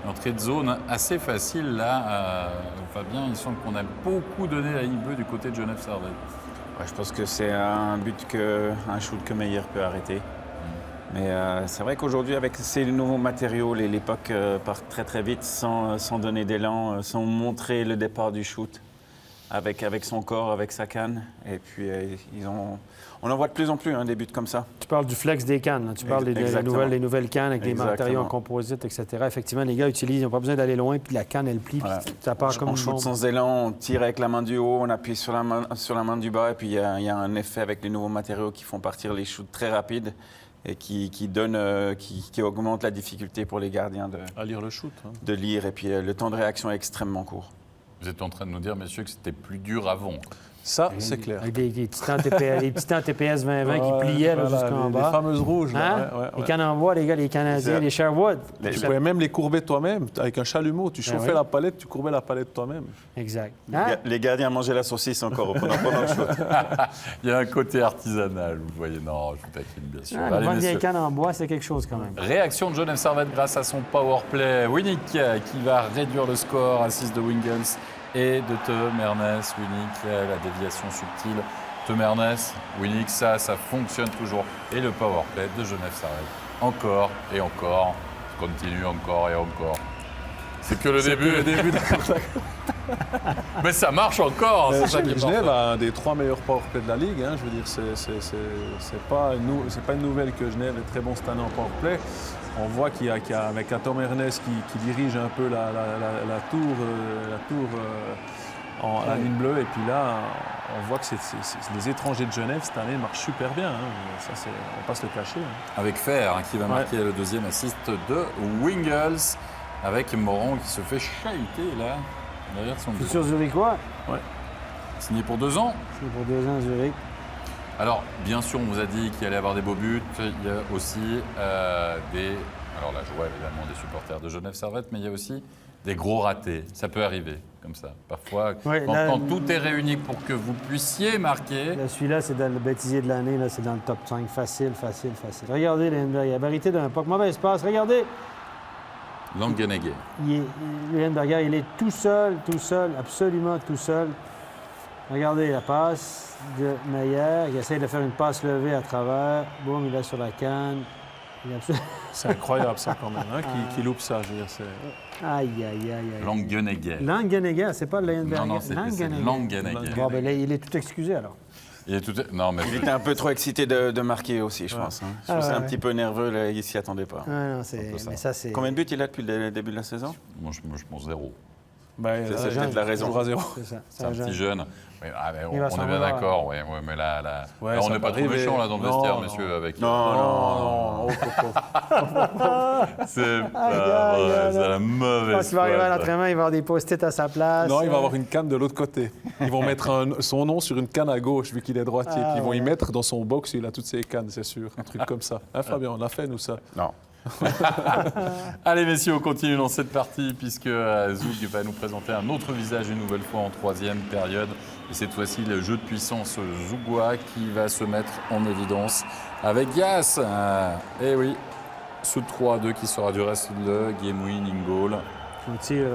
Entrée de zone assez facile là, Fabien, il semble qu'on a beaucoup donné la ligne bleue du côté de Genève Servette. Ouais, je pense que c'est un shoot que Meyer peut arrêter. Mais c'est vrai qu'aujourd'hui, avec ces nouveaux matériaux, les pucks partent très très vite sans donner d'élan, sans montrer le départ du shoot avec son corps, avec sa canne. Et puis on en voit de plus en plus des buts comme ça. Tu parles du flex des cannes, là. Tu parles des nouvelles cannes avec les matériaux en composite, etc. Effectivement, les gars ils n'ont pas besoin d'aller loin, puis la canne, elle plie, Voilà. puis ça part comme On une shoot bombe. sans élan, on tire avec la main du haut, on appuie sur la main du bas, et puis il y a un effet avec les nouveaux matériaux qui font partir les shoots très rapides et qui augmentent la difficulté pour les gardiens À lire le shoot. Hein. de lire. Et puis le temps de réaction est extrêmement court. Vous êtes en train de nous dire, messieurs, que c'était plus dur avant. Ça, c'est clair. Avec des petits temps TPS 2020 qui pliaient là, jusqu'en bas. Les fameuses rouges. Là. Hein? Ouais, ouais, Les ouais. cannes en bois, les gars, les Canadiens, les Sherwood. Tu pouvais même les courber toi-même. Avec un chalumeau, tu chauffais oui. la palette, tu courbais la palette toi-même. Exact. Hein? Les gardiens mangeaient la saucisse encore pendant le shoot. Il y a un côté artisanal, vous voyez. Non, je vous taquine, bien sûr. Ah, Allez, vendre des messieurs. cannes en bois, c'est quelque chose quand même. Réaction de Genève Servette grâce à son power play. Winnick qui va réduire le score, assist de Wingels et de Tom Ernest. Winnick, la déviation subtile. Tom Ernest, Winnick, ça fonctionne toujours. Et le power play de Genève Servette. Encore et encore. Continue encore et encore. C'est que le début. Mais ça marche encore. C'est ça qui est Genève important. a un des 3 meilleurs powerplays de la Ligue. Hein. Je veux dire, c'est pas une nouvelle que Genève est très bon cette année en powerplay. On voit qu'il y a avec un Tom Ernest qui dirige un peu la tour en la ligne bleue. Et puis là, on voit que les étrangers de Genève cette année marchent super bien. Hein. Ça, on ne va pas se le cacher. Hein. Avec Fer qui va marquer le deuxième assist de Wingels. Avec Moron qui se fait chahuter là, derrière son but. Futur Zurichois, Signé pour 2 ans. c'est pour 2 ans Zurich. Alors, bien sûr, on vous a dit qu'il allait y avoir des beaux buts. Il y a aussi alors la joie évidemment des supporters de Genève Servette, mais il y a aussi des gros ratés. Ça peut arriver comme ça. Parfois, Ouais, quand, là, quand tout est réuni pour que vous puissiez marquer. Là, celui-là, c'est dans le bêtisier de l'année, là, c'est dans le top 5. Facile. Regardez, il a vérité d'un puck. Mauvaise passe, regardez. Langenegger. Lindbergh, il est tout seul, absolument tout seul. Regardez la passe de Meyer. Il essaie de faire une passe levée à travers. Boum, il est sur la canne. C'est incroyable ça quand même, hein, qui loupe ça. Je veux dire, Aïe. Langenegger. Langenegger, c'est pas Lindbergh. Non, c'est Langenegger. Bon, ben là, il est tout excusé alors. Non, mais Il était un peu trop excité de marquer aussi, je pense. Hein. Je pense que c'est un petit peu nerveux, là, il s'y attendait pas. Ah, non, mais ça, c'est. Combien de buts il a depuis le début de la saison? moi, je pense 0. C'est peut-être la raison. Toujours à 0. C'est ça. C'est un petit jeune. Mais Il va on s'en est bien vouloir. d'accord, mais là, Ouais, on ça n'est peut pas trop arriver. méchants là dans le Non, vestiaire, non. messieurs. Avec Non. C'est pas vrai, c'est la Je mauvaise pense qu'il va arriver à foi, l'entraînement, il va avoir des post-it à sa place. Non, il va avoir une canne de l'autre côté. Ils vont mettre son nom sur une canne à gauche, vu qu'il est droitier. Puis ils vont y mettre dans son box, il a toutes ses cannes, c'est sûr. Un truc comme ça. Hein, Fabien, on l'a fait, nous, ça. Non. Allez messieurs, on continue dans cette partie puisque Zoug va nous présenter un autre visage une nouvelle fois en troisième période. Et cette fois-ci, le jeu de puissance zougois qui va se mettre en évidence avec Gas. Et oui, sous 3-2 qui sera du reste le game winning goal. On tire.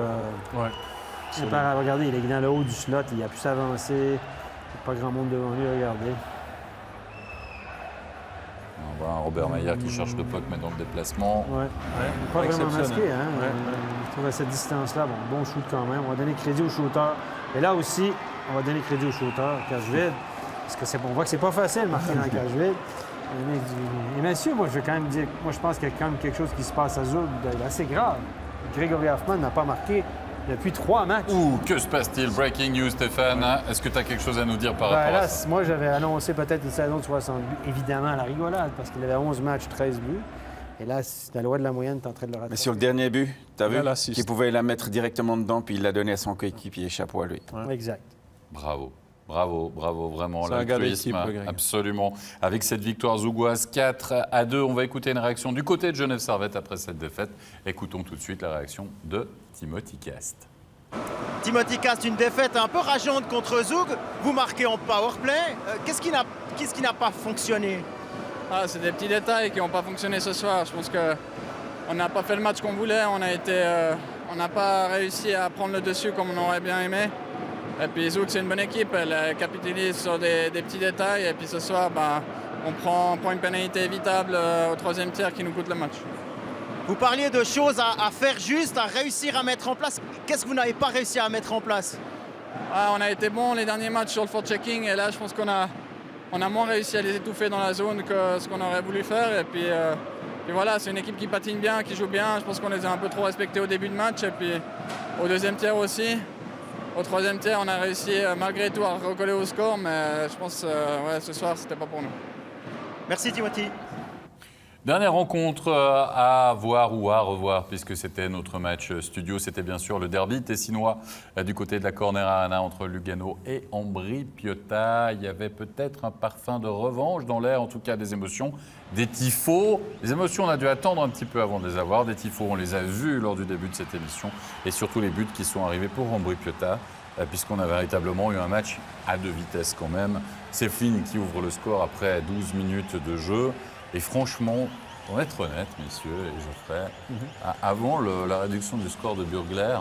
Regardez, il est dans le haut du slot, il a pu s'avancer. Il n'y a pas grand monde devant lui, regardez. On voit un Robert Maillard qui cherche le puck mais dans le déplacement. Ouais. Pas vraiment exceptionnel. masqué, hein. Je trouve à cette distance-là, bon shoot quand même. On va donner crédit au shooter. Et là aussi, on va donner crédit au shooter, cage vide. Parce que on voit que c'est pas facile de marquer dans le cage vide. Et messieurs, moi je veux quand même dire, moi je pense qu'il y a quand même quelque chose qui se passe à Zoug d'assez grave. Grégory Hoffman n'a pas marqué depuis 3 matchs. Ouh, que se passe-t-il? Breaking news, Stéphane. Est-ce que tu as quelque chose à nous dire par rapport là, à ça? moi j'avais annoncé peut-être une saison de 60 buts, évidemment à la rigolade, parce qu'il avait 11 matchs, 13 buts. Et là, la loi de la moyenne est en train de le rattraper. Mais sur le dernier but, tu as vu l'assist. qu'il pouvait la mettre directement dedans, puis il l'a donné à son coéquipier. Chapeau à lui. Exact. Bravo, vraiment. C'est un gars L'altruisme, d'équipe, Greg. absolument. Avec cette victoire zougoise 4-2, on va écouter une réaction du côté de Genève Servette après cette défaite. Écoutons tout de suite la réaction de Timothy Cast. Timothy Cast, une défaite un peu rageante contre Zug. Vous marquez en powerplay. Qu'est-ce qui n'a pas fonctionné? C'est des petits détails qui n'ont pas fonctionné ce soir. Je pense qu'on n'a pas fait le match qu'on voulait. On n'a pas réussi à prendre le dessus comme on aurait bien aimé. Et puis Zug, c'est une bonne équipe. Elle capitalise sur des petits détails. Et puis ce soir, on prend une pénalité évitable au troisième tiers qui nous coûte le match. Vous parliez de choses à faire juste, à réussir à mettre en place. Qu'est-ce que vous n'avez pas réussi à mettre en place? On a été bons les derniers matchs sur le forechecking et là je pense qu'on a moins réussi à les étouffer dans la zone que ce qu'on aurait voulu faire. Et puis voilà, c'est une équipe qui patine bien, qui joue bien. Je pense qu'on les a un peu trop respectés au début de match et puis au deuxième tiers aussi. Au troisième tiers, on a réussi malgré tout à recoller au score, mais je pense ce soir c'était pas pour nous. Merci Timothy. Dernière rencontre à voir ou à revoir, puisque c'était notre match studio. C'était bien sûr le derby tessinois du côté de la Corner Arena entre Lugano et Ambri Piotta. Il y avait peut-être un parfum de revanche dans l'air, en tout cas des émotions, des tifos. Les émotions, on a dû attendre un petit peu avant de les avoir. Des tifos, on les a vus lors du début de cette émission. Et surtout les buts qui sont arrivés pour Ambri Piotta, puisqu'on a véritablement eu un match à deux vitesses quand même. C'est Flynn qui ouvre le score après 12 minutes de jeu. Et franchement, pour être honnête, messieurs et Geoffrey, avant la réduction du score de Burgler,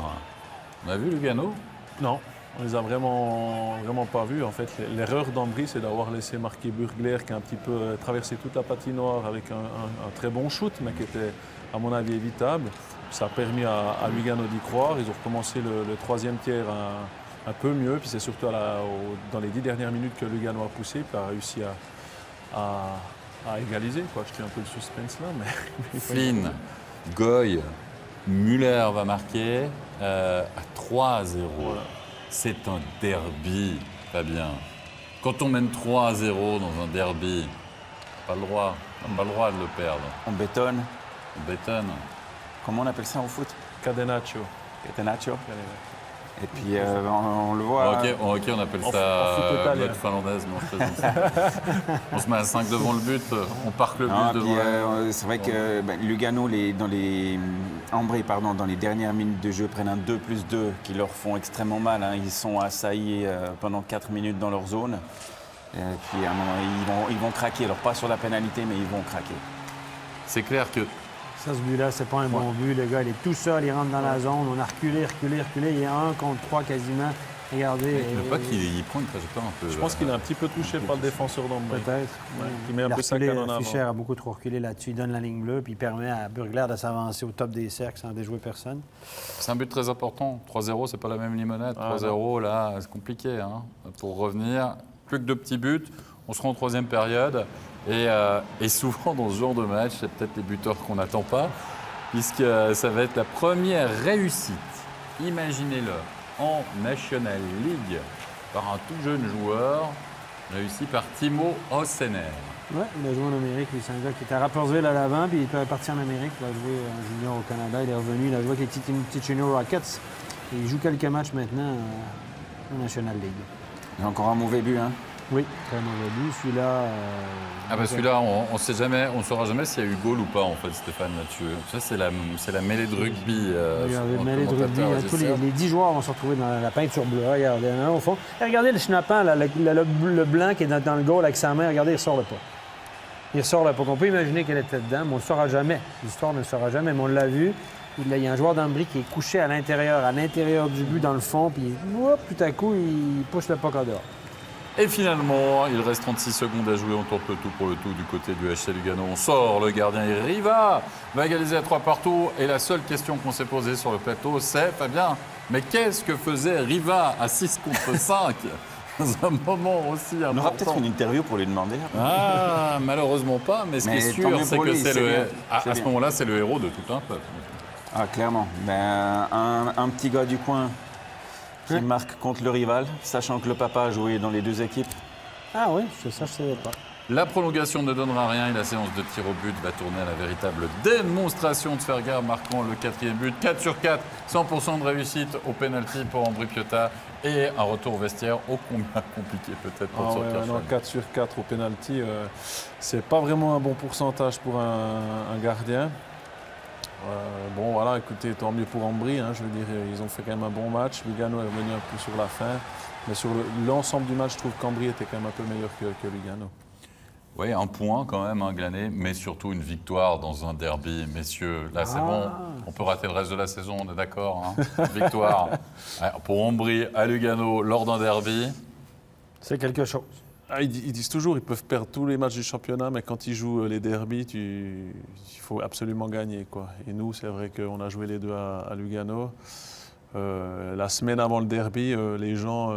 on a vu Lugano? Non, on les a vraiment pas vus. En fait, l'erreur d'Ambry, c'est d'avoir laissé marquer Burgler qui a un petit peu traversé toute la patinoire avec un très bon shoot, mais qui était, à mon avis, évitable. Ça a permis à Lugano d'y croire. Ils ont recommencé le troisième tiers un peu mieux. Puis c'est surtout dans les 10 dernières minutes que Lugano a poussé, puis a réussi à égaliser, quoi. Je tiens un peu le suspense là, mais... Flynn, Goy, Muller va marquer à 3-0. Voilà. C'est un derby, Fabien. Quand on mène 3-0 dans un derby, on n'a pas le droit de le perdre. On bétonne. On bétonne. Comment on appelle ça en foot? Catenaccio. Catenaccio. Et puis on le voit. Ok, on appelle ça mode finlandaise, mais on se met à 5 devant le but, on parque le but devant. C'est vrai que Lugano, dans les dernières minutes de jeu, prennent un 2+2 qui leur font extrêmement mal. Hein. Ils sont assaillis pendant 4 minutes dans leur zone. Et puis à un moment, ils vont craquer. Alors pas sur la pénalité, mais ils vont craquer. C'est clair que... Ça, ce but-là, c'est pas un bon but. Le gars, il est tout seul, il rentre dans la zone. On a reculé. Il est 1 contre 3 quasiment. Regardez. Il ne veut pas qu'il prend une trajectoire un peu... Je pense qu'il est un petit peu touché par le défenseur d'Ambry. Peut-être. Ouais, il met un peu sa canne en avant. Fischer a beaucoup trop reculé là-dessus. Il donne la ligne bleue, puis il permet à Burgler de s'avancer au top des cercles sans déjouer personne. C'est un but très important. 3-0, c'est pas la même limonade. 3-0, là, c'est compliqué. Hein. Pour revenir, plus que 2 petits buts. On se rend en troisième période. Et souvent, dans ce genre de match, c'est peut-être les buteurs qu'on n'attend pas, puisque ça va être la première réussite, imaginez-le, en National League par un tout jeune joueur, réussi par Timo Hossener. Oui, il a joué en Amérique. C'est un gars qui était à Rapperswil à l'avant, puis il est parti en Amérique. Il a joué en junior au Canada. Il est revenu. Il a joué avec les Ticino Rockets. Et il joue quelques matchs maintenant en National League. Il y a encore un mauvais but, hein? Oui, très mauvais but. Celui-là... Celui-là, on ne saura jamais s'il y a eu goal ou pas, en fait, Stéphane, là-dessus. Ça, c'est la mêlée de rugby. Regardez, mêlée de rugby. Tous les 10 joueurs vont se retrouver dans la peinture bleue. Regardez, au fond. Et regardez le schnappant, le blanc qui est dans le goal avec sa main. Regardez, il ressort le pas. Il ressort le pas. On peut imaginer qu'elle était dedans, mais on ne le saura jamais. L'histoire ne le saura jamais, mais on l'a vu. Il y a un joueur d'Ambry qui est couché à l'intérieur du but, dans le fond, puis tout à coup, il pousse le puck en dehors. Et finalement, il reste 36 secondes à jouer. On tente le tout pour le tout du côté du HC Lugano. On sort, le gardien Riva va égaliser à 3 partout. Et la seule question qu'on s'est posée sur le plateau, c'est, Fabien, mais qu'est-ce que faisait Riva à 6 contre 5 dans un moment aussi important? On aura peut-être une interview pour lui demander. Ah, malheureusement pas, mais ce qui est sûr, c'est que à ce moment-là, c'est le héros de tout un peuple. Ah, clairement. Un petit gars du coin qui marque contre le rival, sachant que le papa a joué dans les 2 équipes. Ah oui, ça je ne savais pas. La prolongation ne donnera rien et la séance de tir au but va tourner à la véritable démonstration de Sverger, marquant le 4e but. 4 sur 4, 100% de réussite au pénalty pour Ambry Piotta et un retour au vestiaire ô combien compliqué peut-être pour sortir. 4 sur 4 au pénalty, c'est pas vraiment un bon pourcentage pour un gardien. Bon, voilà, écoutez, tant mieux pour Ambry. Hein, je veux dire, ils ont fait quand même un bon match. Lugano est revenu un peu sur la fin. Mais sur l'ensemble du match, je trouve qu'Ambry était quand même un peu meilleur que Lugano. Oui, un point quand même, hein, glané, mais surtout une victoire dans un derby. Messieurs, là c'est bon, on peut rater le reste de la saison, on est d'accord, hein. Victoire pour Ambry à Lugano lors d'un derby. C'est quelque chose. Ils disent toujours qu'ils peuvent perdre tous les matchs du championnat, mais quand ils jouent les derbies, il faut absolument gagner, quoi. Et nous, c'est vrai qu'on a joué les deux à Lugano. La semaine avant le derby, les gens,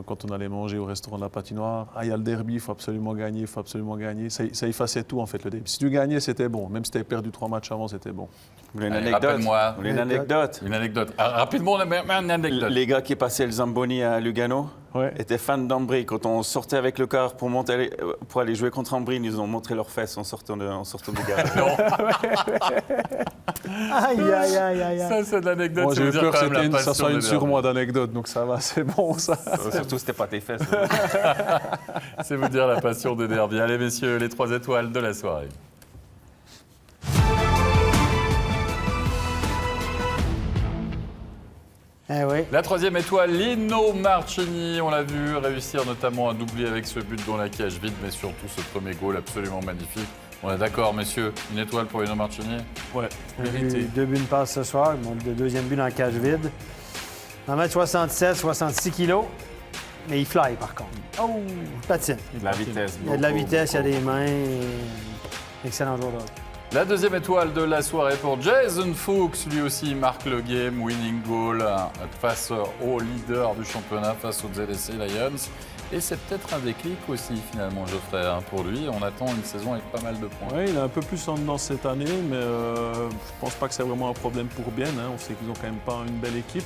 quand on allait manger au restaurant de la patinoire, il y a le derby, il faut absolument gagner, il faut absolument gagner. Ça effaçait tout, en fait, le derby. Si tu gagnais, c'était bon. Même si tu avais perdu 3 matchs avant, c'était bon. Vous voulez une Allez, anecdote? rappelle-moi. Vous voulez une anecdote? Une anecdote. Ah, rapidement, on a une anecdote. Les gars qui passaient le Zamboni à Lugano étaient fans d'Ambry. Quand on sortait avec le car pour aller jouer contre Ambry, ils nous ont montré leurs fesses en sortant du garage. Aïe, aïe, aïe, aïe. Ça, c'est de l'anecdote. Bon, j'ai eu peur que ça soit une sur surmoi d'anecdote, donc ça va, c'est bon, ça. Surtout, c'était pas tes fesses. C'est vous dire la passion des derbies. Allez, messieurs, les 3 étoiles de la soirée. Eh oui. La 3e étoile, Lino Marcini. On l'a vu réussir notamment à doubler avec ce but dans la cage vide, mais surtout ce premier goal absolument magnifique. On est d'accord, messieurs, une étoile pour Lino Marcini? Ouais, vérité. 2 buts, une passe ce soir. Bon, le deuxième but dans la cage vide. 1m67, 66 kilos. Mais il fly, par contre. Oh, patine. De la vitesse. Il y a de la vitesse, il y a des mains. Excellent joueur de hockey. La 2e étoile de la soirée pour Jason Fuchs. Lui aussi marque le game winning goal face au leader du championnat, face aux ZSC Lions. Et c'est peut-être un déclic aussi, finalement, Geoffrey, hein, pour lui. On attend une saison avec pas mal de points. Oui, il est un peu plus en dedans cette année, mais je ne pense pas que c'est vraiment un problème pour Bienne. Hein. On sait qu'ils n'ont quand même pas une belle équipe.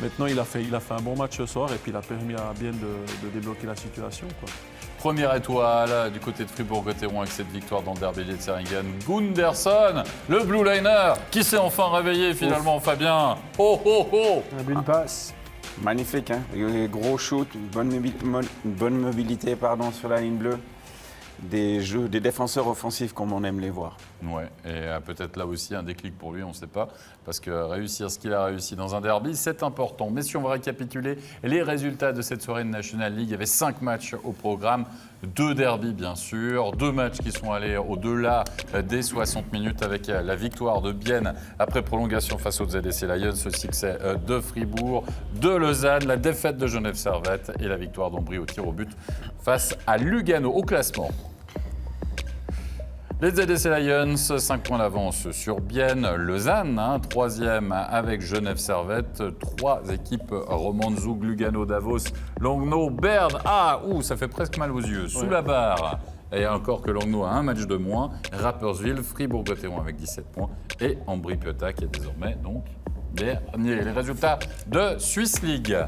Maintenant, il a fait un bon match ce soir et puis il a permis à Bienne de débloquer la situation, quoi. Première étoile du côté de Fribourg-Gotteron avec cette victoire dans le derby de Zeringen. Gunderson, le blue liner, qui s'est enfin réveillé finalement, Fabien. Oh, oh, oh. Un but, une passe. Magnifique, hein? Gros shoot, une bonne mobilité sur la ligne bleue. Des défenseurs offensifs comme on aime les voir. Ouais, et peut-être là aussi un déclic pour lui, on ne sait pas, parce que réussir ce qu'il a réussi dans un derby, c'est important. Mais si on va récapituler les résultats de cette soirée de National League, il y avait 5 matchs au programme, 2 derbies bien sûr, 2 matchs qui sont allés au-delà des 60 minutes avec la victoire de Bienne après prolongation face aux ZSC Lions, ce succès de Fribourg, de Lausanne, la défaite de Genève Servette et la victoire d'Ambry au tir au but face à Lugano au classement. Les ZSC Lions, 5 points d'avance sur Bienne, Lausanne, 3e avec Genève Servette, 3 équipes romandes, Zug, Lugano, Davos, Langnau, Berne. Ça fait presque mal aux yeux, sous la barre. Et encore que Langnau a un match de moins, Rapperswil, Fribourg-Gotteron avec 17 points et Ambry-Piotta qui est désormais donc dernier. Les résultats de Swiss League.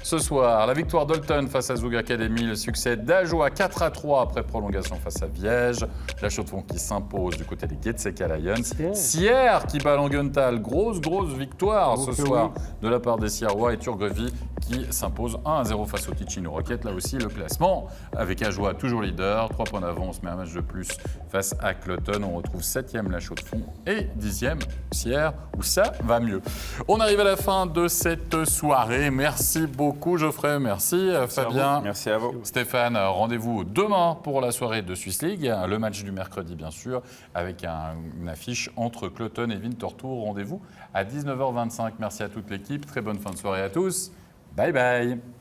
Ce soir, la victoire d'Olten face à Zug Academy, le succès d'Ajoa 4-3 après prolongation face à Viège, la Chaux-de-Fonds qui s'impose du côté des Getseka Lions, Sierre qui bat Langenthal, grosse victoire ce soir de la part des Sierrois et Turgevie qui s'impose 1-0 face au Ticino Rocket. Là aussi, le classement avec Ajoa toujours leader, 3 points d'avance mais un match de plus face à Cloton. On retrouve 7e la Chaux-de-Fonds et 10e Sierre où ça va mieux. On arrive à la fin de cette soirée. Merci beaucoup Geoffrey, merci Fabien. Merci à vous. Stéphane, rendez-vous demain pour la soirée de Swiss League, le match du mercredi bien sûr, avec une affiche entre Cloton et Winterthur. Rendez-vous à 19h25. Merci à toute l'équipe, très bonne fin de soirée à tous. Bye bye.